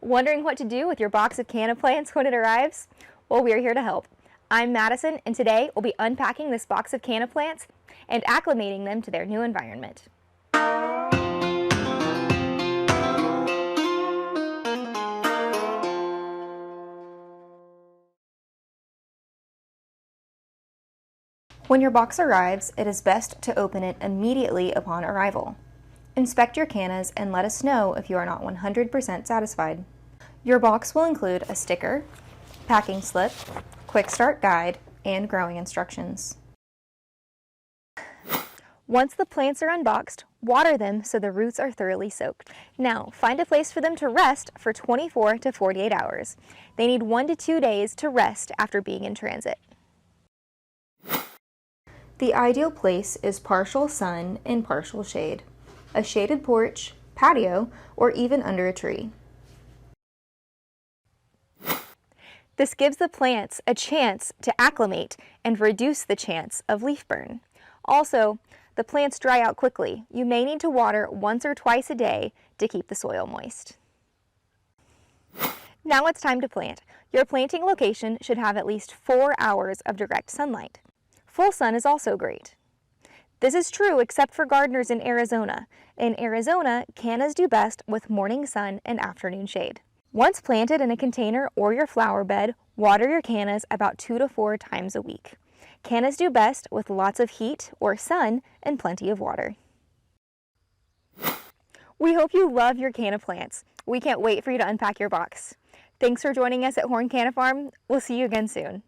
Wondering what to do with your box of Canna plants when it arrives? Well, we're here to help. I'm Madison, and today we'll be unpacking this box of Canna plants and acclimating them to their new environment. When your box arrives, it is best to open it immediately upon arrival. Inspect your cannas and let us know if you are not 100% satisfied. Your box will include a sticker, packing slip, quick start guide, and growing instructions. Once the plants are unboxed, water them so the roots are thoroughly soaked. Now, find a place for them to rest for 24 to 48 hours. They need 1 to 2 days to rest after being in transit. The ideal place is partial sun and partial shade, a shaded porch, patio, or even under a tree. This gives the plants a chance to acclimate and reduce the chance of leaf burn. Also, the plants dry out quickly. You may need to water once or twice a day to keep the soil moist. Now it's time to plant. Your planting location should have at least 4 hours of direct sunlight. Full sun is also great. This is true except for gardeners in Arizona. In Arizona, cannas do best with morning sun and afternoon shade. Once planted in a container or your flower bed, water your cannas about 2 to 4 times a week. Cannas do best with lots of heat or sun and plenty of water. We hope you love your canna plants. We can't wait for you to unpack your box. Thanks for joining us at Horn Canna Farm. We'll see you again soon.